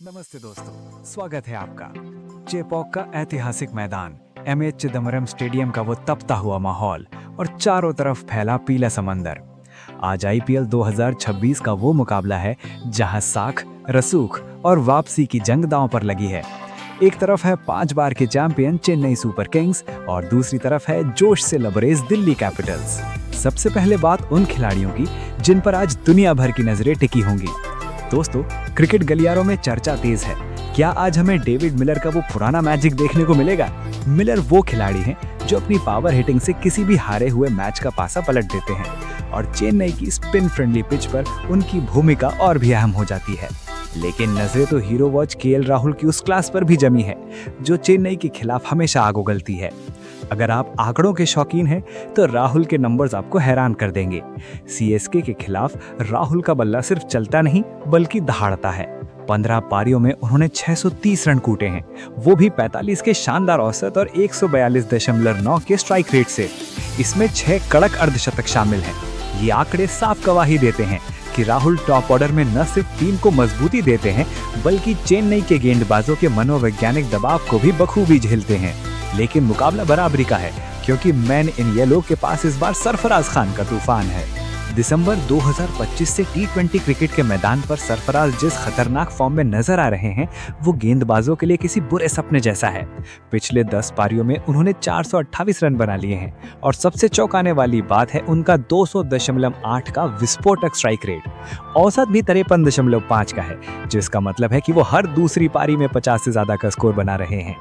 नमस्ते दोस्तों, स्वागत है आपका। चेपॉक का ऐतिहासिक मैदान, एमए चिदम्बरम स्टेडियम का वो तपता हुआ माहौल और चारों तरफ फैला पीला समंदर। आज आईपीएल 2026 का वो मुकाबला है जहां साख, रसूख और वापसी की जंग दांव पर लगी है। एक तरफ है 5 बार के चैंपियन चेन्नई सुपर किंग्स और दूसरी तरफ है जोश से लबरेज दिल्ली कैपिटल्स। सबसे पहले बात उन खिलाड़ियों की जिन पर आज दुनिया भर की नजरें टिकी होंगी। दोस्तों, क्रिकेट गलियारों में चर्चा तेज है। क्या आज हमें डेविड मिलर का वो पुराना मैजिक देखने को मिलेगा? मिलर वो खिलाड़ी हैं जो अपनी पावर हिटिंग से किसी भी हारे हुए मैच का पासा पलट देते हैं और चेन्नई की स्पिन फ्रेंडली पिच पर उनकी भूमिका और भी अहम हो जाती है। लेकिन नजरें तो हीरो वॉच केएल राहुल की उस क्लास पर भी जमी है जो चेन्नई के खिलाफ हमेशा आग उगलती है। अगर आप आंकड़ों के शौकीन हैं तो राहुल के नंबर्स आपको हैरान कर देंगे। सीएसके के खिलाफ राहुल का बल्ला सिर्फ चलता नहीं बल्कि दहाड़ता है। 15 पारियों में उन्होंने 630 रन कूटे हैं, वो भी 45 के शानदार औसत और 142.9 के स्ट्राइक रेट से। इसमें 6 कड़क अर्धशतक शामिल हैं। ये आंकड़े साफ गवाही देते हैं कि राहुल टॉप ऑर्डर में न सिर्फ टीम को मजबूती देते हैं बल्कि चेन्नई के गेंदबाजों के मनोवैज्ञानिक दबाव को भी बखूबी झेलते हैं। लेकिन मुकाबला बराबरी का है क्योंकि मैन इन येलो के पास इस बार सरफराज खान का तूफान है। दिसंबर 2025 से टी20 क्रिकेट के मैदान पर सरफराज जिस खतरनाक फॉर्म में नजर आ रहे हैं वो गेंदबाजों के लिए किसी बुरे सपने जैसा है। पिछले 10 पारियों में उन्होंने 428 रन बना लिए हैं और सबसे चौंकाने वाली बात है उनका 200.8 का विस्फोटक स्ट्राइक रेट। औसत भी 53.5 का है, जिसका मतलब है कि वो हर दूसरी पारी में 50 से ज्यादा का स्कोर बना रहे हैं।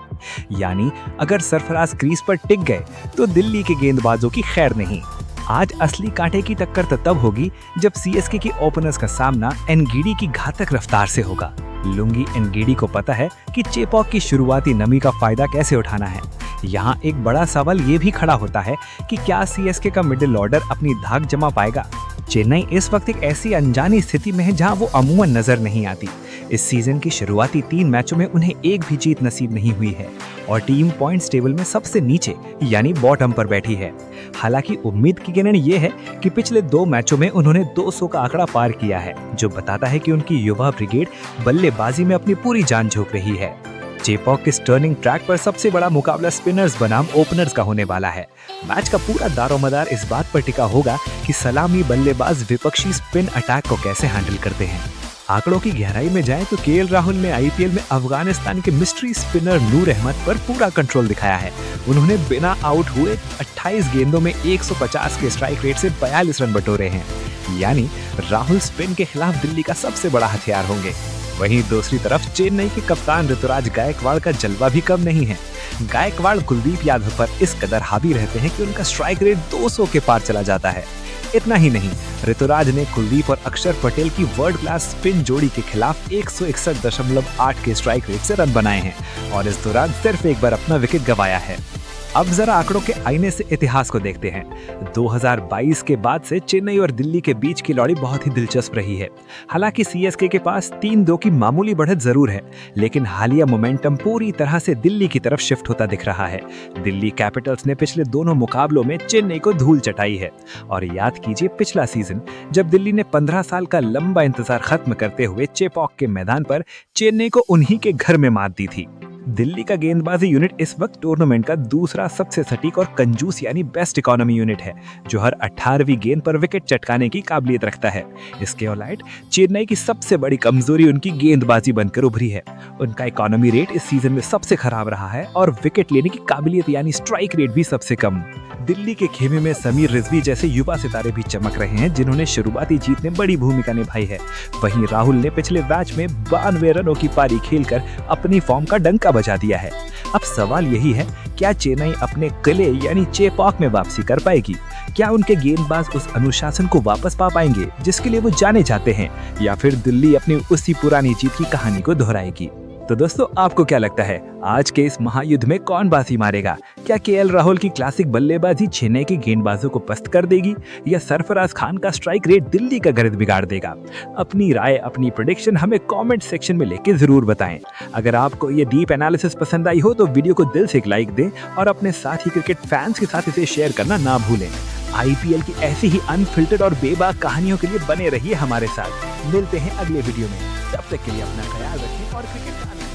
यानी अगर सरफराज क्रीज पर टिक गए तो दिल्ली के गेंदबाजों की खैर नहीं। आज असली कांटे की टक्कर तो तब होगी जब सीएसके के ओपनर्स का सामना एनगीडी की घातक रफ्तार से होगा। लुंगी एनगीडी को पता है कि चेपॉक की शुरुआती नमी का फायदा कैसे उठाना है। यहाँ एक बड़ा सवाल ये भी खड़ा होता है कि क्या सीएसके का मिडिल ऑर्डर अपनी धाक जमा पाएगा। चेन्नई इस वक्त एक ऐसी अनजानी स्थिति में है जहां वो अमूमन नजर नहीं आती। इस सीजन की शुरुआती 3 मैचों में उन्हें एक भी जीत नसीब नहीं हुई है और टीम पॉइंट्स टेबल में सबसे नीचे यानी बॉटम पर बैठी है। हालांकि उम्मीद की किरण ये है कि पिछले 2 मैचों में उन्होंने 200 का आंकड़ा पार किया है, जो बताता है कि उनकी युवा ब्रिगेड बल्लेबाजी में अपनी पूरी जान झोंक रही है। चेपॉक के टर्निंग ट्रैक पर सबसे बड़ा मुकाबला स्पिनर्स बनाम ओपनर्स का होने वाला है। मैच का पूरा दारोमदार इस बात पर टिका होगा कि सलामी बल्लेबाज विपक्षी स्पिन अटैक को कैसे हैंडल करते हैं। आंकड़ों की गहराई में जाएं तो केएल राहुल ने आईपीएल में अफगानिस्तान के मिस्ट्री स्पिनर नूर अहमद पर पूरा कंट्रोल दिखाया है। उन्होंने बिना आउट हुए 28 गेंदों में 150 के स्ट्राइक रेट से 42 रन बटोरे हैं। यानी राहुल स्पिन के खिलाफ दिल्ली का सबसे बड़ा हथियार होंगे। वहीं दूसरी तरफ चेन्नई के कप्तान ऋतुराज गायकवाड़ का जलवा भी कम नहीं है। गायकवाड़ कुलदीप यादव पर इस कदर हावी रहते हैं कि उनका स्ट्राइक रेट 200 के पार चला जाता है। इतना ही नहीं, ऋतुराज ने कुलदीप और अक्षर पटेल की वर्ल्ड क्लास स्पिन जोड़ी के खिलाफ 161.8 के स्ट्राइक रेट से रन बनाए हैं और इस दौरान सिर्फ एक बार अपना विकेट गंवाया है। अब जरा आंकड़ों के आईने से इतिहास को देखते हैं। 2022 के बाद से चेन्नई और दिल्ली के बीच की लड़ाई बहुत ही दिलचस्प रही है। हालांकि सीएसके के पास 3-2 की मामूली बढ़त जरूर है, लेकिन हालिया मोमेंटम पूरी तरह से दिल्ली की तरफ शिफ्ट होता दिख रहा है। दिल्ली कैपिटल्स ने पिछले दोनों मुकाबलों में चेन्नई को धूल चटाई है और याद कीजिए पिछला सीजन जब दिल्ली ने 15 साल का लंबा इंतजार खत्म करते हुए चेपॉक के मैदान पर चेन्नई को उन्हीं के घर में मात दी थी। दिल्ली का गेंदबाजी यूनिट इस वक्त टूर्नामेंट का दूसरा सबसे सटीक और कंजूस यानी बेस्ट इकोनॉमी यूनिट है, जो हर 18वीं गेंद पर विकेट चटकाने की काबिलियत रखता है। इसके अलावा चेन्नई की सबसे बड़ी कमजोरी उनकी गेंदबाजी बनकर उभरी है। उनका इकोनॉमी रेट इस सीजन में सबसे खराब रहा है और विकेट लेने की काबिलियत यानी स्ट्राइक रेट भी सबसे कम। दिल्ली के खेमे में समीर रिजवी जैसे युवा सितारे भी चमक रहे हैं, जिन्होंने शुरुआती जीत में बड़ी भूमिका निभाई है। वहीं राहुल ने पिछले मैच में 92 रनों की पारी खेलकर अपनी फॉर्म का डंका बजा दिया है। अब सवाल यही है, क्या चेन्नई अपने किले यानी चेपॉक में वापसी कर पाएगी? क्या उनके गेंदबाज उस अनुशासन को वापस पा पाएंगे जिसके लिए वो जाने जाते हैं, या फिर दिल्ली अपनी उसी पुरानी जीत की कहानी को दोहराएगी? तो दोस्तों, आपको क्या लगता है आज के इस महायुद्ध में कौन बाजी मारेगा? क्या केएल राहुल की क्लासिक बल्लेबाजी चेन्नई के गेंदबाजों को पस्त कर देगी या सरफराज खान का स्ट्राइक रेट दिल्ली का गणित बिगाड़ देगा? अपनी राय, अपनी प्रेडिक्शन हमें कमेंट सेक्शन में लेके जरूर बताएं। अगर आपको ये डीप एनालिसिस पसंद आई हो तो वीडियो को दिल से एक लाइक दें और अपने साथी क्रिकेट फैंस के साथ इसे शेयर करना ना भूलें। आईपीएल की ऐसी ही अनफिल्टर्ड और बेबाक कहानियों के लिए बने रहिए हमारे साथ। मिलते हैं अगले वीडियो में, तब तक के लिए अपना ख्याल रखें। और क्रिकेट का